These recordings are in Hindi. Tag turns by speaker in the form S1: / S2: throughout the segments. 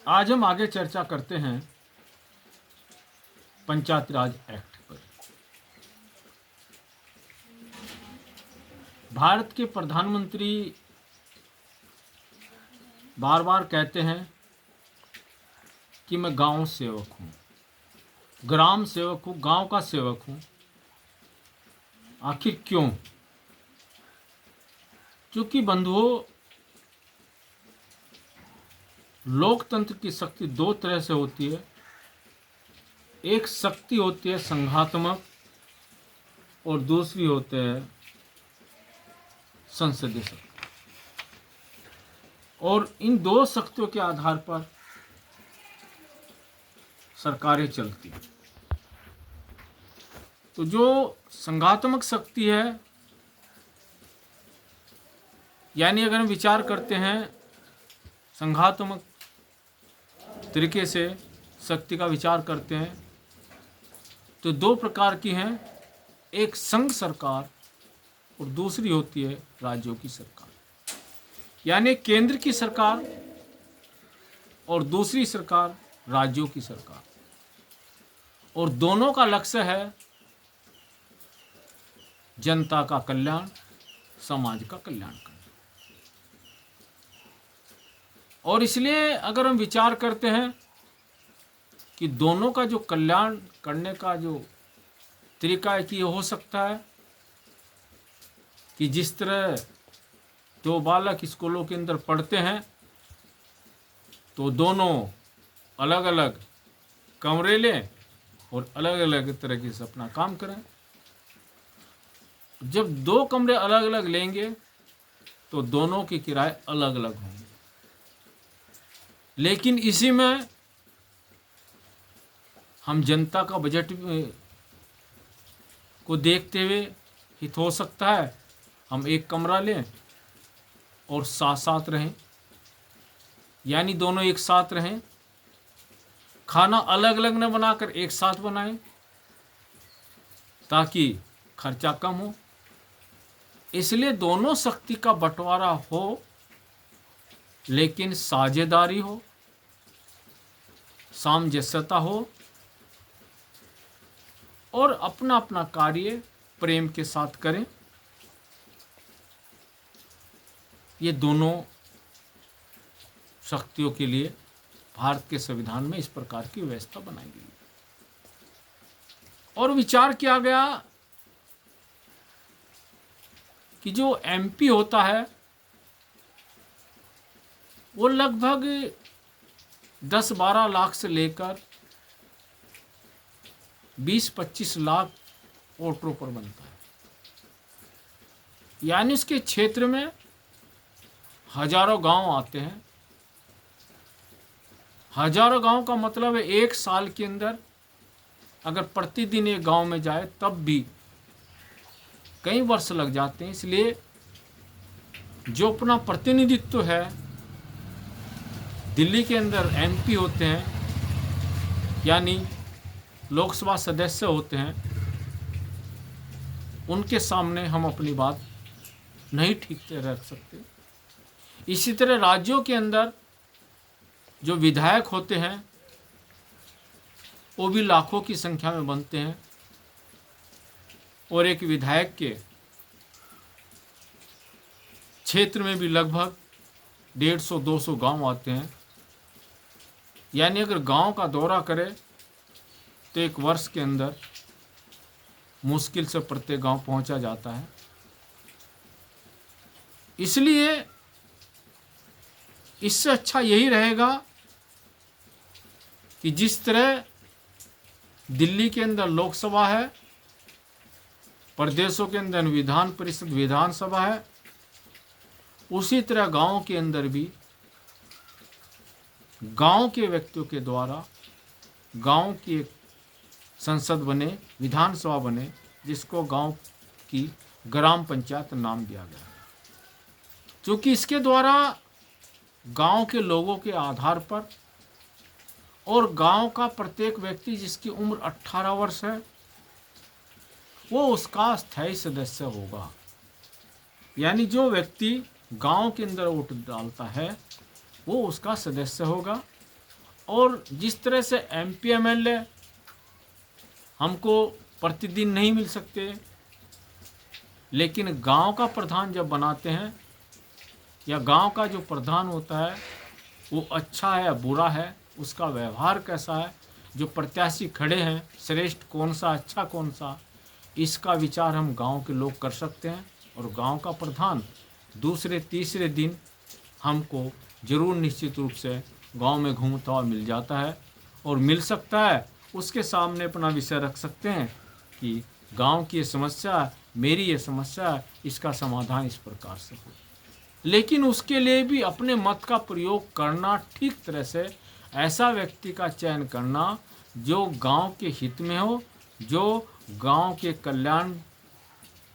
S1: आज हम आगे चर्चा करते हैं पंचायती राज एक्ट पर। भारत के प्रधानमंत्री बार बार कहते हैं कि मैं गांव सेवक हूँ, ग्राम सेवक हूँ, गांव का सेवक हूँ। आखिर क्यों? क्योंकि बंधुओं, लोकतंत्र की शक्ति दो तरह से होती है। एक शक्ति होती है संघात्मक और दूसरी होती है संसदीय शक्ति। और इन दो शक्तियों के आधार पर सरकारें चलती हैं। तो जो संघात्मक शक्ति है, यानी अगर हम विचार करते हैं संघात्मक तरीके से शक्ति का विचार करते हैं तो दो प्रकार की हैं। एक संघ सरकार और दूसरी होती है राज्यों की सरकार, यानी केंद्र की सरकार और दूसरी सरकार राज्यों की सरकार। और दोनों का लक्ष्य है जनता का कल्याण, समाज का कल्याण करना। और इसलिए अगर हम विचार करते हैं कि दोनों का जो कल्याण करने का जो तरीका है कि ये हो सकता है कि जिस तरह दो बालक स्कूलों के अंदर पढ़ते हैं तो दोनों अलग अलग कमरे लें और अलग अलग तरीके से अपना काम करें। जब दो कमरे अलग अलग लेंगे तो दोनों के किराए अलग अलग होंगे, लेकिन इसी में हम जनता का बजट को देखते हुए हित हो सकता है हम एक कमरा लें और साथ साथ रहें, यानी दोनों एक साथ रहें। खाना अलग अलग न बनाकर एक साथ बनाएं ताकि खर्चा कम हो। इसलिए दोनों शक्ति का बंटवारा हो, लेकिन साझेदारी हो, सामंजस्यता हो और अपना अपना कार्य प्रेम के साथ करें। ये दोनों शक्तियों के लिए भारत के संविधान में इस प्रकार की व्यवस्था बनाई गई और विचार किया गया कि जो एमपी होता है वो लगभग 10-12 लाख से लेकर 20-25 लाख वोटरों पर बनता है, यानी उसके क्षेत्र में हजारों गांव आते हैं। हजारों गांव का मतलब है एक साल के अंदर अगर प्रतिदिन एक गांव में जाए तब भी कई वर्ष लग जाते हैं। इसलिए जो अपना प्रतिनिधित्व है, दिल्ली के अंदर एमपी होते हैं यानी लोकसभा सदस्य होते हैं, उनके सामने हम अपनी बात नहीं ठीक से रख सकते। इसी तरह राज्यों के अंदर जो विधायक होते हैं वो भी लाखों की संख्या में बनते हैं और एक विधायक के क्षेत्र में भी लगभग 150-200 गांव आते हैं, यानी अगर गांव का दौरा करे तो एक वर्ष के अंदर मुश्किल से प्रत्येक गांव पहुंचा जाता है। इसलिए इससे अच्छा यही रहेगा कि जिस तरह दिल्ली के अंदर लोकसभा है, प्रदेशों के अंदर विधान परिषद विधानसभा है, उसी तरह गांव के अंदर भी गांव के व्यक्तियों के द्वारा गांव की एक संसद बने, विधानसभा बने, जिसको गांव की ग्राम पंचायत नाम दिया गया, क्योंकि इसके द्वारा गांव के लोगों के आधार पर और गांव का प्रत्येक व्यक्ति जिसकी उम्र 18 वर्ष है वो उसका स्थायी सदस्य होगा। यानी जो व्यक्ति गांव के अंदर वोट डालता है वो उसका सदस्य होगा और जिस तरह से MP MLA हमको प्रतिदिन नहीं मिल सकते, लेकिन गांव का प्रधान जब बनाते हैं या गांव का जो प्रधान होता है वो अच्छा है या बुरा है, उसका व्यवहार कैसा है, जो प्रत्याशी खड़े हैं श्रेष्ठ कौन सा, अच्छा कौन सा, इसका विचार हम गांव के लोग कर सकते हैं। और गांव का प्रधान दूसरे तीसरे दिन हमको जरूर निश्चित रूप से गांव में घूमता हुआ मिल जाता है और मिल सकता है। उसके सामने अपना विषय रख सकते हैं कि गांव की ये समस्या, मेरी ये समस्या, इसका समाधान इस प्रकार से हो। लेकिन उसके लिए भी अपने मत का प्रयोग करना, ठीक तरह से ऐसा व्यक्ति का चयन करना जो गांव के हित में हो, जो गांव के कल्याण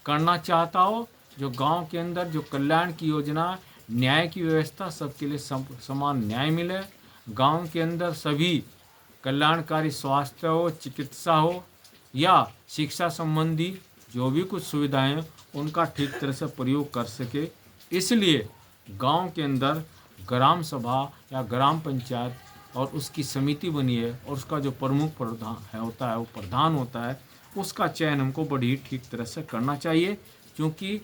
S1: करना चाहता हो, जो गांव के अंदर जो कल्याण की योजना, न्याय की व्यवस्था, सबके लिए समान न्याय मिले, गांव के अंदर सभी कल्याणकारी स्वास्थ्य हो, चिकित्सा हो या शिक्षा संबंधी जो भी कुछ सुविधाएं हैं उनका ठीक तरह से प्रयोग कर सके। इसलिए गांव के अंदर ग्राम सभा या ग्राम पंचायत और उसकी समिति बनी है और उसका जो प्रमुख प्रधान है होता है, वो प्रधान होता है, उसका चयन हमको बड़ी ठीक तरह से करना चाहिए। क्योंकि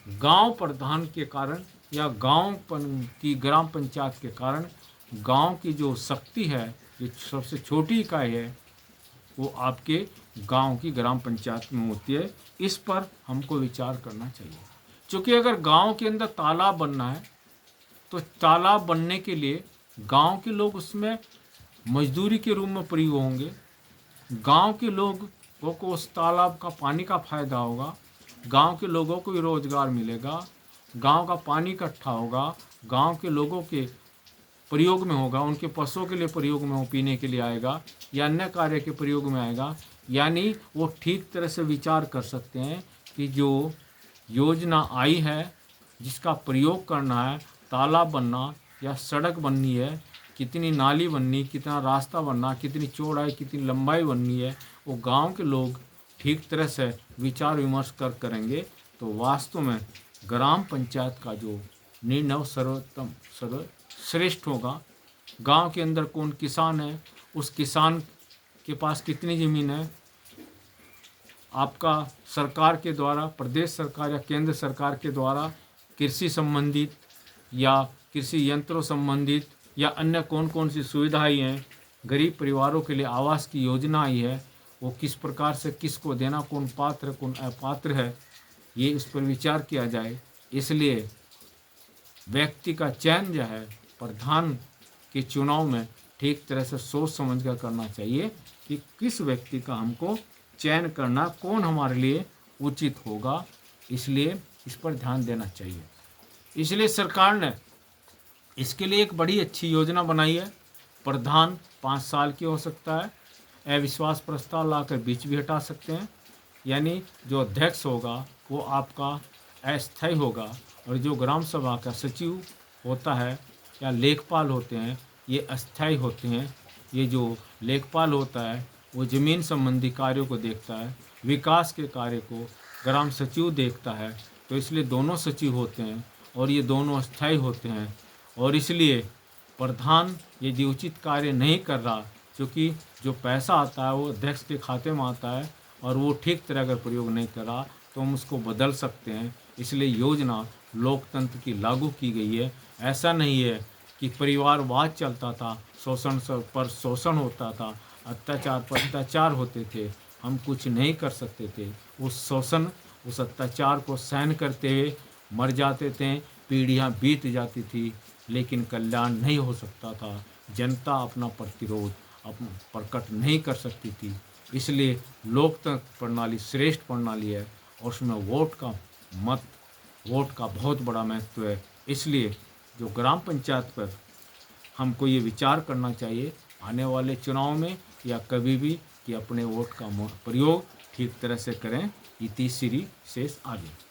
S1: गांव प्रधान के कारण या गांव की ग्राम पंचायत के कारण गांव की जो शक्ति है, जो सबसे छोटी इकाई है, वो आपके गांव की ग्राम पंचायत में होती है। इस पर हमको विचार करना चाहिए। क्योंकि अगर गांव के अंदर तालाब बनना है तो तालाब बनने के लिए गांव के लोग उसमें मजदूरी के रूप में प्रयोग होंगे, गांव के लोगों को उस तालाब का पानी का फायदा होगा, गांव के लोगों को भी रोजगार मिलेगा, गांव का पानी इकट्ठा होगा, गांव के लोगों के प्रयोग में होगा, उनके पशुओं के लिए प्रयोग में हो, पीने के लिए आएगा या अन्य कार्य के प्रयोग में आएगा। यानी वो ठीक तरह से विचार कर सकते हैं कि जो योजना आई है जिसका प्रयोग करना है, तालाब बनना या सड़क बननी है, कितनी नाली बननी, कितना रास्ता बनना, कितनी चौड़ाई, कितनी लंबाई बननी है, वो गांव के लोग ठीक तरह से विचार विमर्श करेंगे तो वास्तव में ग्राम पंचायत का जो निर्णय सर्वोत्तम सर्वश्रेष्ठ होगा। गांव के अंदर कौन किसान है, उस किसान के पास कितनी ज़मीन है, आपका सरकार के द्वारा, प्रदेश सरकार या केंद्र सरकार के द्वारा कृषि संबंधित या कृषि यंत्रों संबंधित या अन्य कौन कौन सी सुविधाएं हैं, गरीब परिवारों के लिए आवास की योजना आई है, वो किस प्रकार से किसको देना, कौन पात्र कौन अपात्र है, ये इस पर विचार किया जाए। इसलिए व्यक्ति का चयन जो है प्रधान के चुनाव में ठीक तरह से सोच समझ कर करना चाहिए कि किस व्यक्ति का हमको चयन करना, कौन हमारे लिए उचित होगा। इसलिए इस पर ध्यान देना चाहिए। इसलिए सरकार ने इसके लिए एक बड़ी अच्छी योजना बनाई है। प्रधान 5 साल की हो सकता है, अविश्वास प्रस्ताव लाकर बीच भी हटा सकते हैं। यानी जो अध्यक्ष होगा वो आपका अस्थायी होगा और जो ग्राम सभा का सचिव होता है या लेखपाल होते हैं ये अस्थायी होते हैं। ये जो लेखपाल होता है वो ज़मीन संबंधी कार्यों को देखता है, विकास के कार्य को ग्राम सचिव देखता है। तो इसलिए दोनों सचिव होते हैं और ये दोनों अस्थायी होते हैं। और इसलिए प्रधान यदि उचित कार्य नहीं कर रहा, क्योंकि जो पैसा आता है वो अध्यक्ष के खाते में आता है और वो ठीक तरह अगर प्रयोग नहीं कर रहा तो हम उसको बदल सकते हैं। इसलिए योजना लोकतंत्र की लागू की गई है। ऐसा नहीं है कि परिवारवाद चलता था, शोषण पर शोषण होता था, अत्याचार पर अत्याचार होते थे, हम कुछ नहीं कर सकते थे। उस शोषण, उस अत्याचार को सहन करते हुए मर जाते थे, पीढ़ियाँ बीत जाती थी, लेकिन कल्याण नहीं हो सकता था। जनता अपना प्रतिरोध प्रकट नहीं कर सकती थी। इसलिए लोकतंत्र प्रणाली श्रेष्ठ प्रणाली है और उसमें वोट का बहुत बड़ा महत्व है। इसलिए जो ग्राम पंचायत पर हमको ये विचार करना चाहिए आने वाले चुनाव में या कभी भी कि अपने वोट का प्रयोग ठीक तरह से करें। इति श्री शेष आगे।